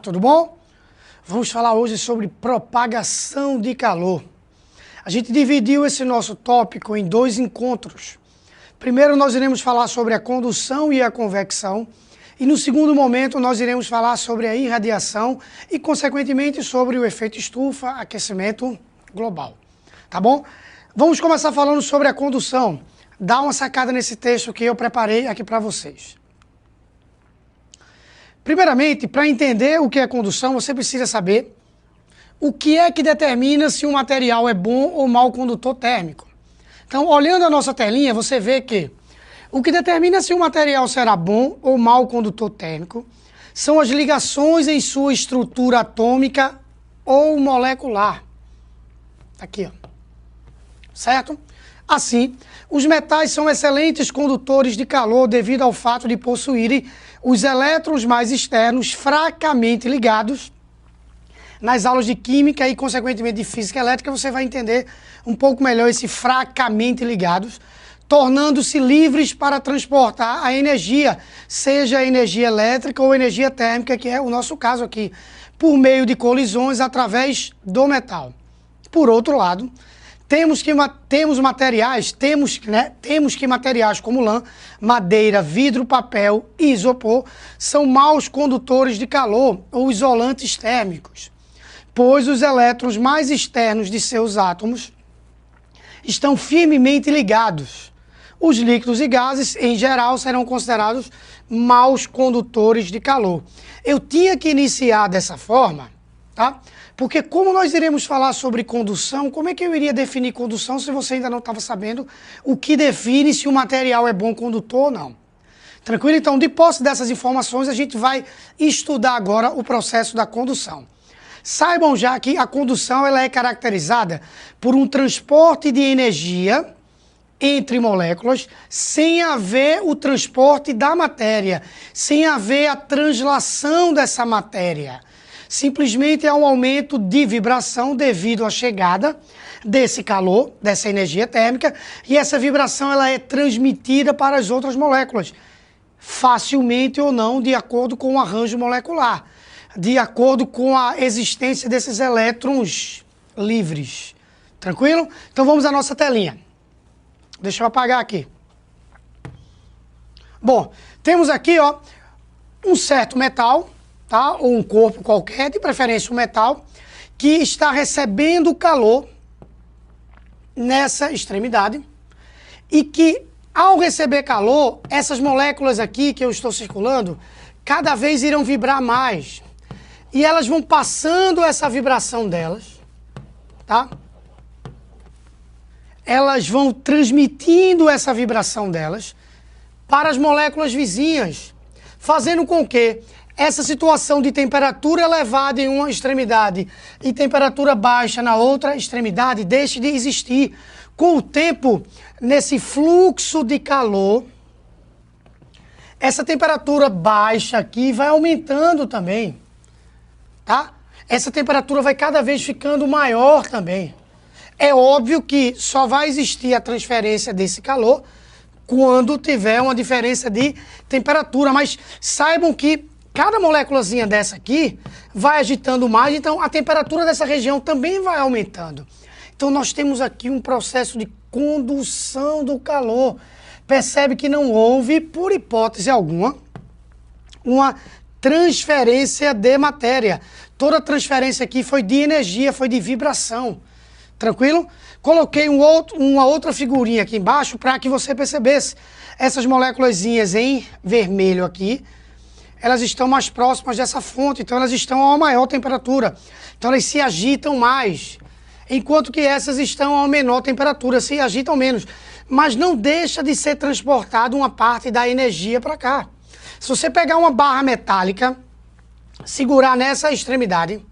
tudo bom? Vamos falar hoje sobre propagação de calor. A gente dividiu esse nosso tópico em dois encontros. Primeiro nós iremos falar sobre a condução e a convecção, e no segundo momento nós iremos falar sobre a irradiação e, consequentemente, sobre o efeito estufa, aquecimento global. Tá bom? Vamos começar falando sobre a condução. Dá uma sacada nesse texto que eu preparei aqui para vocês. Primeiramente, para entender o que é condução, você precisa saber o que é que determina se um material é bom ou mau condutor térmico. Então, olhando a nossa telinha, você vê que o que determina se um material será bom ou mau condutor térmico são as ligações em sua estrutura atômica ou molecular. Aqui, ó. Certo? Assim, os metais são excelentes condutores de calor devido ao fato de possuírem os elétrons mais externos fracamente ligados. Nas aulas de química e, consequentemente, de física elétrica, você vai entender um pouco melhor esse fracamente ligados, tornando-se livres para transportar a energia, seja a energia elétrica ou energia térmica, que é o nosso caso aqui, por meio de colisões através do metal. Por outro lado, temos que materiais como lã, madeira, vidro, papel e isopor são maus condutores de calor ou isolantes térmicos, pois os elétrons mais externos de seus átomos estão firmemente ligados. Os líquidos e gases, em geral, serão considerados maus condutores de calor. Eu tinha que iniciar dessa forma, tá? Porque como nós iremos falar sobre condução, como é que eu iria definir condução se você ainda não estava sabendo o que define se o material é bom condutor ou não? Tranquilo? Então, de posse dessas informações, a gente vai estudar agora o processo da condução. Saibam já que a condução ela é caracterizada por um transporte de energia entre moléculas sem haver o transporte da matéria, sem haver a translação dessa matéria. Simplesmente é um aumento de vibração devido à chegada desse calor, dessa energia térmica, e essa vibração ela é transmitida para as outras moléculas, facilmente ou não, de acordo com o arranjo molecular, de acordo com a existência desses elétrons livres. Tranquilo? Então vamos à nossa telinha. Deixa eu apagar aqui. Bom, temos aqui ó, um certo metal, tá? Ou um corpo qualquer, de preferência um metal, que está recebendo calor nessa extremidade e que, ao receber calor, essas moléculas aqui que eu estou circulando, cada vez irão vibrar mais. E elas vão passando essa vibração delas, tá? Elas vão transmitindo essa vibração delas para as moléculas vizinhas, fazendo com que essa situação de temperatura elevada em uma extremidade e temperatura baixa na outra extremidade deixe de existir. Com o tempo, nesse fluxo de calor, essa temperatura baixa aqui vai aumentando também, tá? Essa temperatura vai cada vez ficando maior também. É óbvio que só vai existir a transferência desse calor quando tiver uma diferença de temperatura, mas saibam que cada moléculazinha dessa aqui vai agitando mais, então a temperatura dessa região também vai aumentando. Então nós temos aqui um processo de condução do calor. Percebe que não houve, por hipótese alguma, uma transferência de matéria. Toda transferência aqui foi de energia, foi de vibração. Tranquilo? Coloquei uma outra figurinha aqui embaixo para que você percebesse. Essas moléculazinhas em vermelho aqui, elas estão mais próximas dessa fonte, então elas estão a uma maior temperatura. Então elas se agitam mais, enquanto que essas estão a uma menor temperatura, se agitam menos. Mas não deixa de ser transportada uma parte da energia para cá. Se você pegar uma barra metálica, segurar nessa extremidade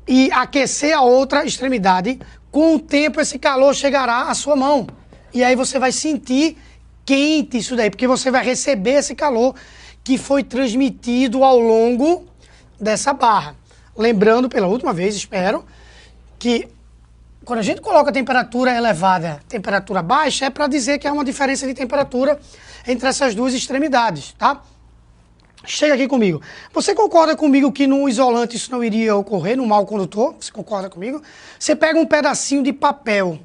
e aquecer a outra extremidade, com o tempo esse calor chegará à sua mão. E aí você vai sentir quente isso daí, porque você vai receber esse calor que foi transmitido ao longo dessa barra. Lembrando, pela última vez, espero, que quando a gente coloca temperatura elevada, temperatura baixa, é para dizer que há uma diferença de temperatura entre essas duas extremidades, tá? Chega aqui comigo. Você concorda comigo que no isolante isso não iria ocorrer, no mau condutor? Você concorda comigo? Você pega um pedacinho de papel,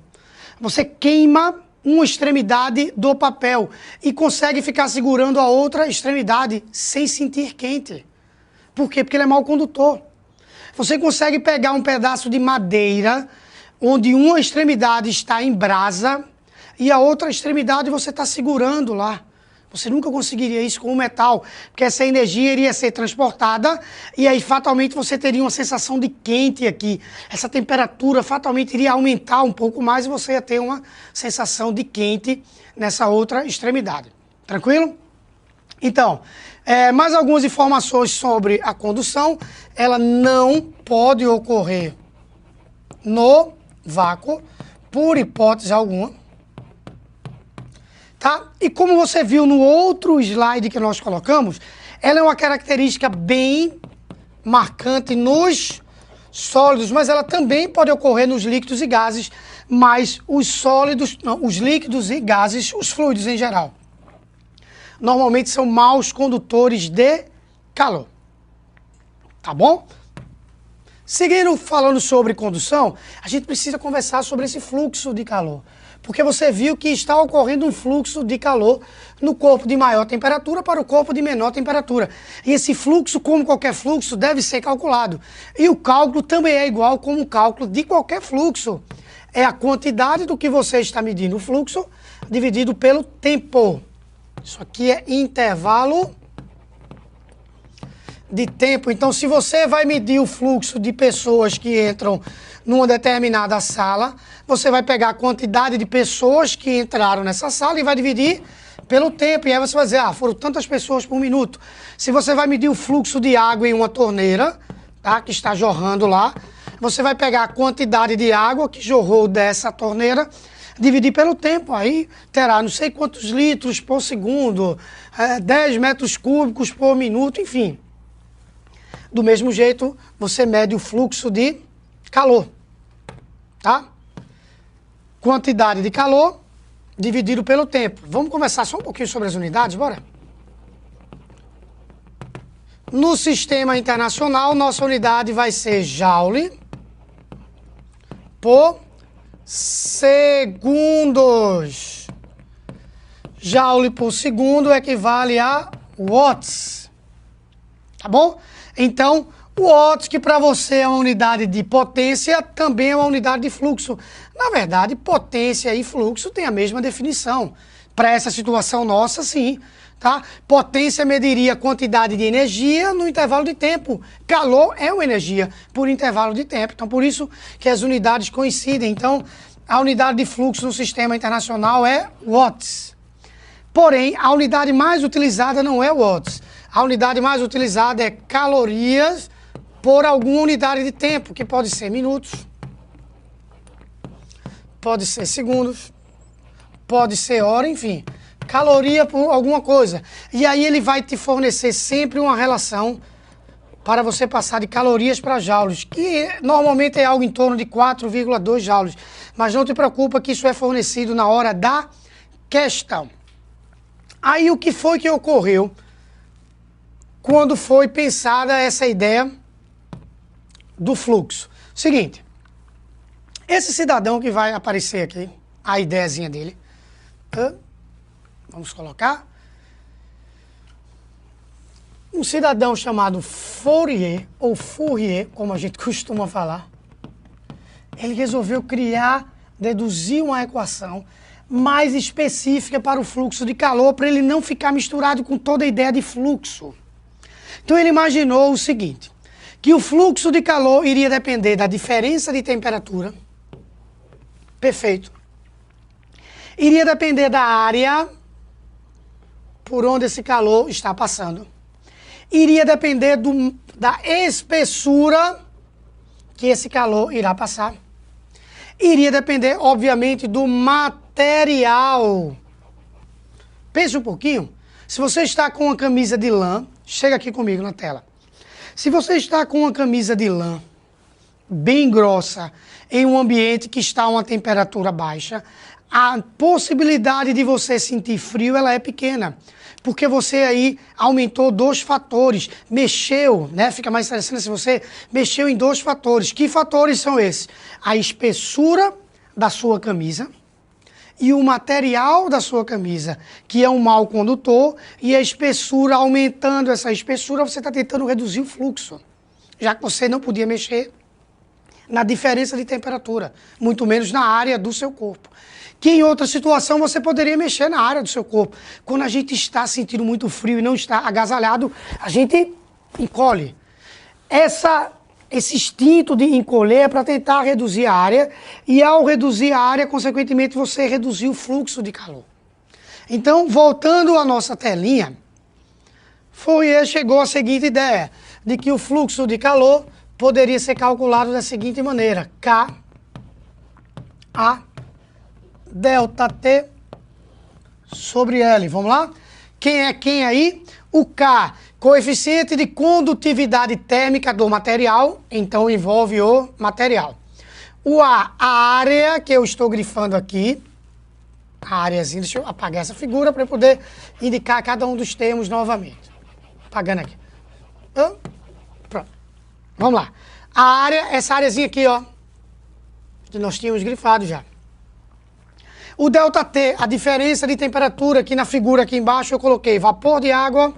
você queima uma extremidade do papel e consegue ficar segurando a outra extremidade sem sentir quente. Por quê? Porque ele é mau condutor. Você consegue pegar um pedaço de madeira onde uma extremidade está em brasa e a outra extremidade você está segurando lá. Você nunca conseguiria isso com o metal, porque essa energia iria ser transportada e aí fatalmente você teria uma sensação de quente aqui. Essa temperatura fatalmente iria aumentar um pouco mais e você ia ter uma sensação de quente nessa outra extremidade. Tranquilo? Então, mais algumas informações sobre a condução. Ela não pode ocorrer no vácuo, por hipótese alguma. Tá? E como você viu no outro slide que nós colocamos, ela é uma característica bem marcante nos sólidos, mas ela também pode ocorrer nos líquidos e gases, mas os sólidos, não, os líquidos e gases, os fluidos em geral, normalmente são maus condutores de calor. Tá bom? Seguindo falando sobre condução, a gente precisa conversar sobre esse fluxo de calor. Porque você viu que está ocorrendo um fluxo de calor no corpo de maior temperatura para o corpo de menor temperatura. E esse fluxo, como qualquer fluxo, deve ser calculado. E o cálculo também é igual como o cálculo de qualquer fluxo. É a quantidade do que você está medindo o fluxo dividido pelo tempo. Isso aqui é intervalo de tempo. Então, se você vai medir o fluxo de pessoas que entram numa determinada sala, você vai pegar a quantidade de pessoas que entraram nessa sala e vai dividir pelo tempo. E aí você vai dizer, foram tantas pessoas por minuto. Se você vai medir o fluxo de água em uma torneira, tá, que está jorrando lá, você vai pegar a quantidade de água que jorrou dessa torneira, dividir pelo tempo. Aí terá não sei quantos litros por segundo, 10 metros cúbicos por minuto, enfim. Do mesmo jeito, você mede o fluxo de calor, tá? Quantidade de calor dividido pelo tempo. Vamos conversar só um pouquinho sobre as unidades, bora? No sistema internacional, nossa unidade vai ser joule por segundos. Joule por segundo equivale a watts, tá bom? Então, o watts, que para você é uma unidade de potência, também é uma unidade de fluxo. Na verdade, potência e fluxo têm a mesma definição. Para essa situação nossa, sim. Tá? Potência mediria a quantidade de energia no intervalo de tempo. Calor é uma energia por intervalo de tempo. Então, por isso que as unidades coincidem. Então, a unidade de fluxo no sistema internacional é watts. Porém, a unidade mais utilizada não é watts. A unidade mais utilizada é calorias por alguma unidade de tempo, que pode ser minutos, pode ser segundos, pode ser hora, enfim. Caloria por alguma coisa. E aí ele vai te fornecer sempre uma relação para você passar de calorias para joules, que normalmente é algo em torno de 4,2 joules. Mas não te preocupa que isso é fornecido na hora da questão. Aí o que foi que ocorreu quando foi pensada essa ideia do fluxo? Seguinte, esse cidadão que vai aparecer aqui, a ideiazinha dele, vamos colocar, um cidadão chamado Fourier, ou Fourier, como a gente costuma falar, ele resolveu deduzir uma equação mais específica para o fluxo de calor, para ele não ficar misturado com toda a ideia de fluxo. Então ele imaginou o seguinte, que o fluxo de calor iria depender da diferença de temperatura, perfeito, iria depender da área por onde esse calor está passando, iria depender da espessura que esse calor irá passar, iria depender, obviamente, do material. Pense um pouquinho, se você está com uma camisa de lã, chega aqui comigo na tela. Se você está com uma camisa de lã bem grossa em um ambiente que está a uma temperatura baixa, a possibilidade de você sentir frio ela é pequena. porque você aí aumentou 2 fatores, mexeu, né? Fica mais interessante se você mexeu em 2 fatores. Que fatores são esses? A espessura da sua camisa e o material da sua camisa, que é um mau condutor, e a espessura, aumentando essa espessura, você está tentando reduzir o fluxo, já que você não podia mexer na diferença de temperatura, muito menos na área do seu corpo. Que em outra situação você poderia mexer na área do seu corpo. Quando a gente está sentindo muito frio e não está agasalhado, a gente encolhe. Esse instinto de encolher é para tentar reduzir a área, e ao reduzir a área, consequentemente, você reduziu o fluxo de calor. Então, voltando à nossa telinha, chegou a seguinte ideia, de que o fluxo de calor poderia ser calculado da seguinte maneira: K, A, delta T sobre L. Vamos lá? Quem é quem aí? O K, coeficiente de condutividade térmica do material, então envolve o material. O A área que eu estou grifando aqui, a areazinha, deixa eu apagar essa figura para eu poder indicar cada um dos termos novamente. Apagando aqui. Pronto. Vamos lá. A área, essa areazinha aqui, ó, que nós tínhamos grifado já. O ΔT, a diferença de temperatura, aqui na figura aqui embaixo eu coloquei vapor de água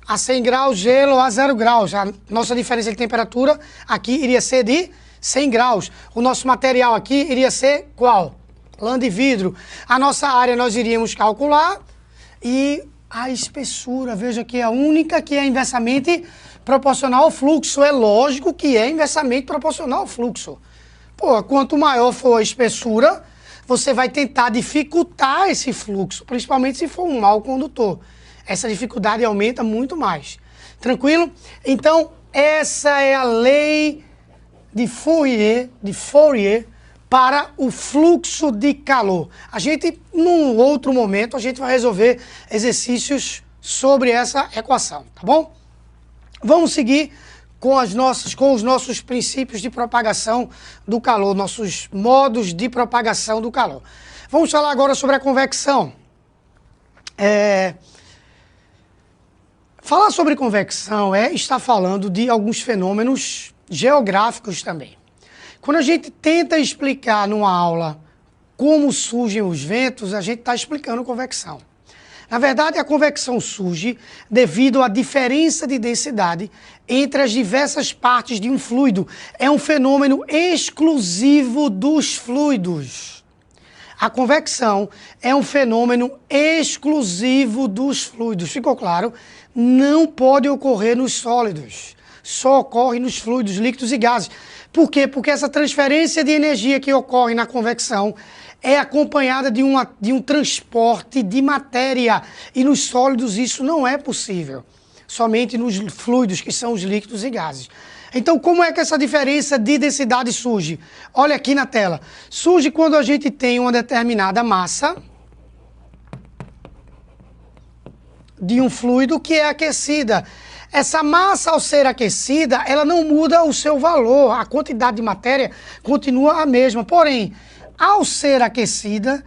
a 100 graus, gelo a 0 graus. A nossa diferença de temperatura aqui iria ser de 100 graus. O nosso material aqui iria ser qual? Lã de vidro. A nossa área nós iríamos calcular e a espessura, veja que é a única que é inversamente proporcional ao fluxo. É lógico que é inversamente proporcional ao fluxo. Pô, quanto maior for a espessura, você vai tentar dificultar esse fluxo, principalmente se for um mau condutor. Essa dificuldade aumenta muito mais. Tranquilo? Então, essa é a lei de Fourier para o fluxo de calor. A gente, num outro momento, a gente vai resolver exercícios sobre essa equação, tá bom? Vamos seguir com os nossos princípios de propagação do calor, nossos modos de propagação do calor. Vamos falar agora sobre a convecção. Falar sobre convecção estar falando de alguns fenômenos geográficos também. Quando a gente tenta explicar numa aula como surgem os ventos, a gente está explicando convecção. Na verdade, a convecção surge devido à diferença de densidade entre as diversas partes de um fluido. É um fenômeno exclusivo dos fluidos. A convecção é um fenômeno exclusivo dos fluidos. Ficou claro? Não pode ocorrer nos sólidos. Só ocorre nos fluidos, líquidos e gases. Por quê? Porque essa transferência de energia que ocorre na convecção é acompanhada de um transporte de matéria. E nos sólidos isso não é possível. Somente nos fluidos, que são os líquidos e gases. Então, como é que essa diferença de densidade surge? Olha aqui na tela. Surge quando a gente tem uma determinada massa de um fluido que é aquecida. Essa massa, ao ser aquecida, ela não muda o seu valor. A quantidade de matéria continua a mesma. Porém, ao ser aquecida,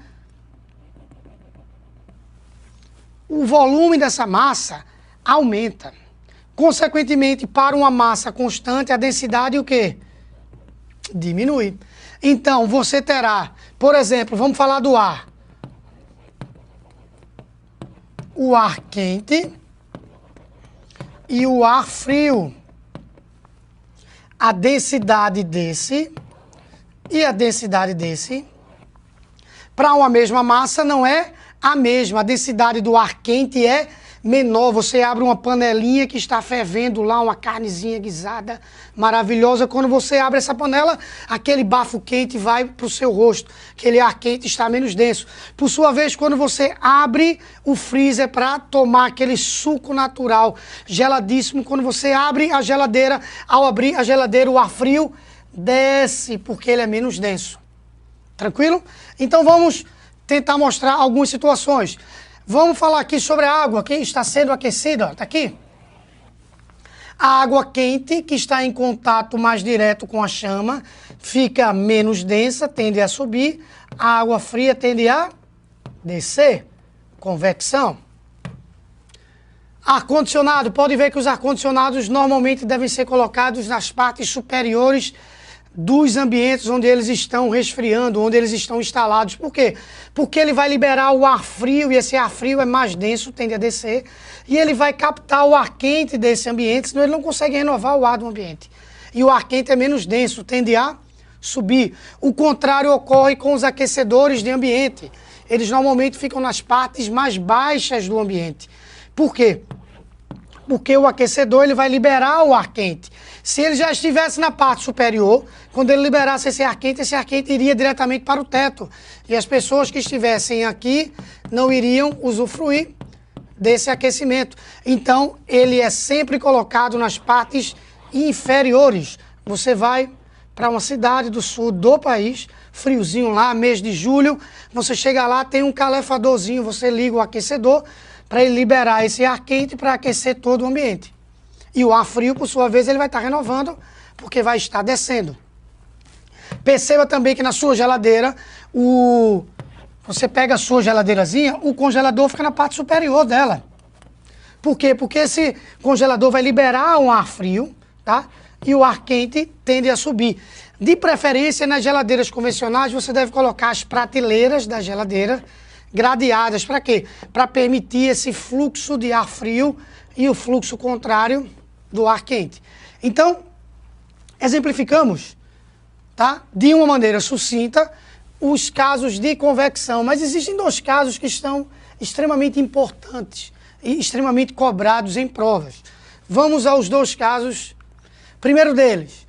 o volume dessa massa aumenta. Consequentemente, para uma massa constante, a densidade o quê? Diminui. Então, você terá, por exemplo, vamos falar do ar. O ar quente e o ar frio. A densidade desse e a densidade desse, para uma mesma massa, não é a mesma. A densidade do ar quente é menor. Você abre uma panelinha que está fervendo lá, uma carnezinha guisada, maravilhosa. Quando você abre essa panela, aquele bafo quente vai para o seu rosto. Aquele ar quente está menos denso. Por sua vez, quando você abre o freezer para tomar aquele suco natural, geladíssimo, quando você abre a geladeira, ao abrir a geladeira, o ar frio desce, porque ele é menos denso. Tranquilo? Então vamos tentar mostrar algumas situações. Vamos falar aqui sobre a água que está sendo aquecida, está aqui. A água quente, que está em contato mais direto com a chama, fica menos densa, tende a subir. A água fria tende a descer. Convecção. Ar-condicionado, pode ver que os ar-condicionados normalmente devem ser colocados nas partes superiores dos ambientes onde eles estão resfriando, onde eles estão instalados. Por quê? Porque ele vai liberar o ar frio e esse ar frio é mais denso, tende a descer, e ele vai captar o ar quente desse ambiente, senão ele não consegue renovar o ar do ambiente. E o ar quente é menos denso, tende a subir. O contrário ocorre com os aquecedores de ambiente. Eles normalmente ficam nas partes mais baixas do ambiente. Por quê? Porque o aquecedor ele vai liberar o ar quente. Se ele já estivesse na parte superior, quando ele liberasse esse ar quente iria diretamente para o teto. E as pessoas que estivessem aqui não iriam usufruir desse aquecimento. Então, ele é sempre colocado nas partes inferiores. Você vai para uma cidade do sul do país, friozinho lá, mês de julho, você chega lá, tem um calefadorzinho, você liga o aquecedor para ele liberar esse ar quente para aquecer todo o ambiente. E o ar frio, por sua vez, ele vai estar renovando, porque vai estar descendo. Perceba também que na sua geladeira, você pega a sua geladeirazinha, o congelador fica na parte superior dela. Por quê? Porque esse congelador vai liberar um ar frio, tá? E o ar quente tende a subir. De preferência, nas geladeiras convencionais, você deve colocar as prateleiras da geladeira gradeadas. Para quê? Para permitir esse fluxo de ar frio e o fluxo contrário do ar quente. Então, exemplificamos, tá? De uma maneira sucinta, os casos de convecção. Mas existem dois casos que estão extremamente importantes e extremamente cobrados em provas. Vamos aos dois casos. Primeiro deles,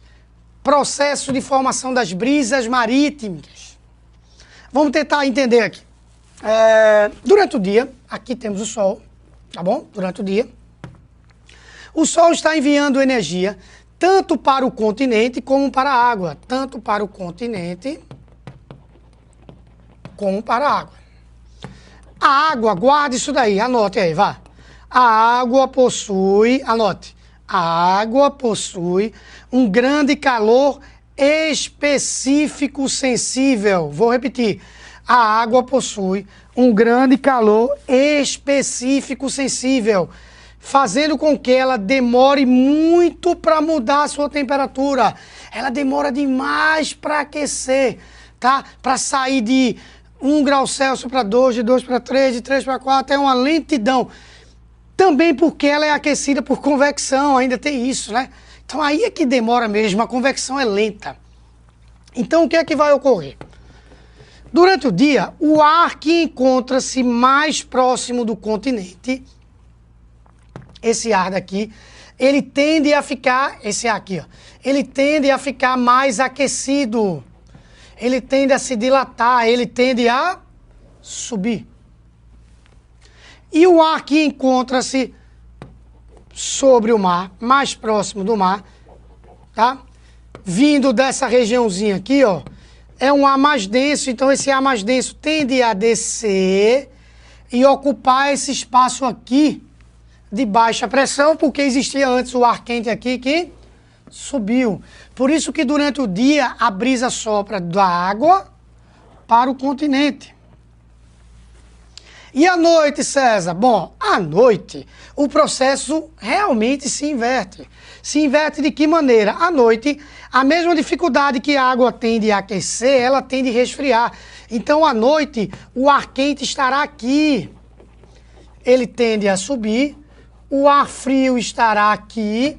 processo de formação das brisas marítimas. Vamos tentar entender aqui. Durante o dia, aqui temos o Sol, tá bom? Durante o dia, o Sol está enviando energia tanto para o continente como para a água. Tanto para o continente como para a água. A água, guarde isso daí, anote aí, vá. A água possui, anote, a água possui um grande calor específico sensível. Vou repetir. A água possui um grande calor específico sensível, fazendo com que ela demore muito para mudar a sua temperatura. Ela demora demais para aquecer, tá? Para sair de 1 grau Celsius para 2, de 2 para 3, de 3 para 4, é uma lentidão. Também porque ela é aquecida por convecção, ainda tem isso, né? Então aí é que demora mesmo, a convecção é lenta. Então o que é que vai ocorrer? Durante o dia, o ar que encontra-se mais próximo do continente, esse ar daqui, ele tende a ficar, esse ar aqui, ó, ele tende a ficar mais aquecido, ele tende a se dilatar, ele tende a subir. E o ar que encontra-se sobre o mar, mais próximo do mar, tá? Vindo dessa regiãozinha aqui, ó, é um ar mais denso, então esse ar mais denso tende a descer e ocupar esse espaço aqui de baixa pressão, porque existia antes o ar quente aqui que subiu. Por isso que durante o dia a brisa sopra da água para o continente. E à noite, César? Bom, à noite o processo realmente se inverte. Se inverte de que maneira? À noite, a mesma dificuldade que a água tende a aquecer, ela tende a resfriar. Então, à noite, o ar quente estará aqui. Ele tende a subir. O ar frio estará aqui.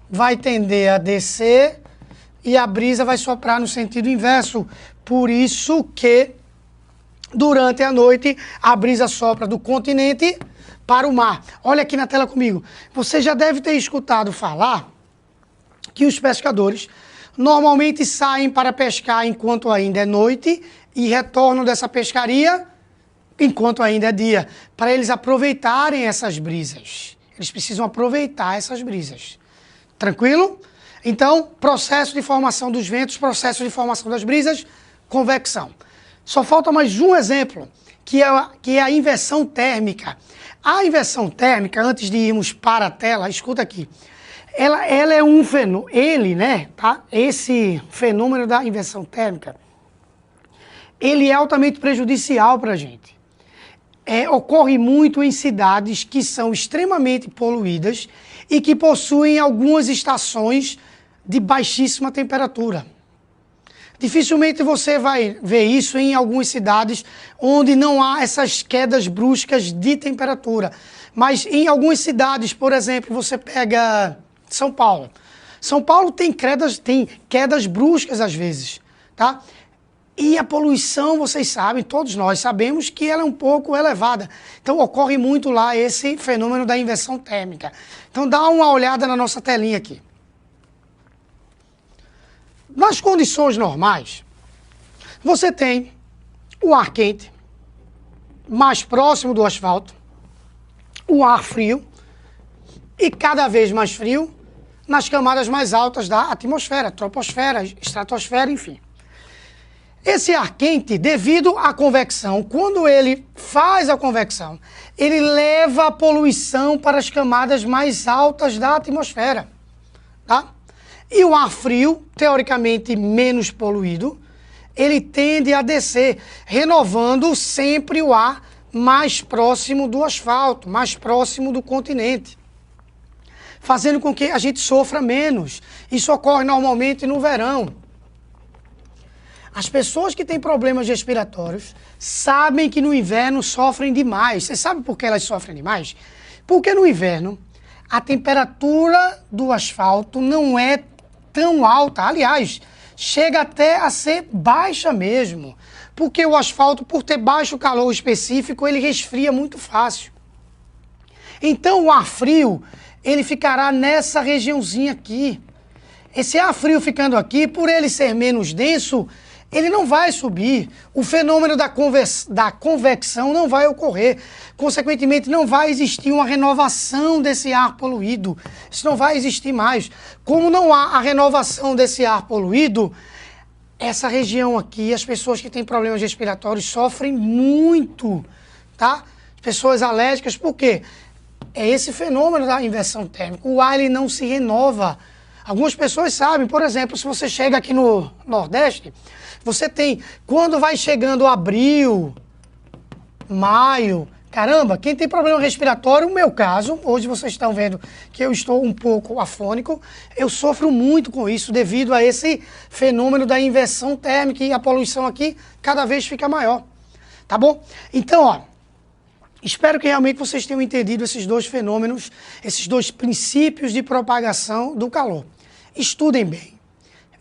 Vai tender a descer. E a brisa vai soprar no sentido inverso. Por isso que, durante a noite, a brisa sopra do continente para o mar. Olha aqui na tela comigo. Você já deve ter escutado falar que os pescadores normalmente saem para pescar enquanto ainda é noite e retornam dessa pescaria enquanto ainda é dia, para eles aproveitarem essas brisas. Eles precisam aproveitar essas brisas. Tranquilo? Então, processo de formação dos ventos, processo de formação das brisas, convecção. Só falta mais um exemplo, que é a inversão térmica. A inversão térmica, antes de irmos para a tela, escuta aqui. Ela é um fenômeno, tá? Esse fenômeno da inversão térmica, ele é altamente prejudicial para a gente. ocorre muito em cidades que são extremamente poluídas e que possuem algumas estações de baixíssima temperatura. Dificilmente você vai ver isso em algumas cidades onde não há essas quedas bruscas de temperatura. Mas em algumas cidades, por exemplo, você pega São Paulo. São Paulo tem quedas bruscas às vezes, tá? E a poluição, vocês sabem, todos nós sabemos que ela é um pouco elevada. Então ocorre muito lá esse fenômeno da inversão térmica. Então dá uma olhada na nossa telinha aqui. Nas condições normais, você tem o ar quente, mais próximo do asfalto, o ar frio e cada vez mais frio nas camadas mais altas da atmosfera, troposfera, estratosfera, enfim. Esse ar quente, devido à convecção, quando ele faz a convecção, ele leva a poluição para as camadas mais altas da atmosfera, tá? E o ar frio, teoricamente menos poluído, ele tende a descer, renovando sempre o ar mais próximo do asfalto, mais próximo do continente, fazendo com que a gente sofra menos. Isso ocorre normalmente no verão. As pessoas que têm problemas respiratórios sabem que no inverno sofrem demais. Você sabe por que elas sofrem demais? Porque no inverno a temperatura do asfalto não é tão alta. Aliás, chega até a ser baixa mesmo. Porque o asfalto, por ter baixo calor específico, ele resfria muito fácil. Então o ar frio, ele ficará nessa regiãozinha aqui. Esse ar frio ficando aqui, por ele ser menos denso, ele não vai subir. O fenômeno da convecção não vai ocorrer. Consequentemente, não vai existir uma renovação desse ar poluído. Isso não vai existir mais. Como não há a renovação desse ar poluído, essa região aqui, as pessoas que têm problemas respiratórios sofrem muito, tá? Pessoas alérgicas, por quê? É esse fenômeno da inversão térmica. O ar ele não se renova. Algumas pessoas sabem, por exemplo, se você chega aqui no Nordeste, você tem, quando vai chegando abril, maio, caramba, quem tem problema respiratório, no meu caso, hoje vocês estão vendo que eu estou um pouco afônico, eu sofro muito com isso devido a esse fenômeno da inversão térmica e a poluição aqui cada vez fica maior, tá bom? Então, ó, espero que realmente vocês tenham entendido esses dois fenômenos, esses dois princípios de propagação do calor. Estudem bem,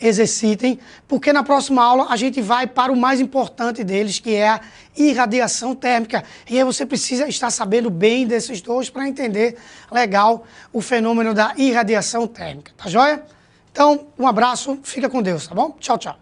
exercitem, porque na próxima aula a gente vai para o mais importante deles, que é a irradiação térmica. E aí você precisa estar sabendo bem desses dois para entender legal o fenômeno da irradiação térmica, tá joia? Então, um abraço, fica com Deus, tá bom? Tchau, tchau.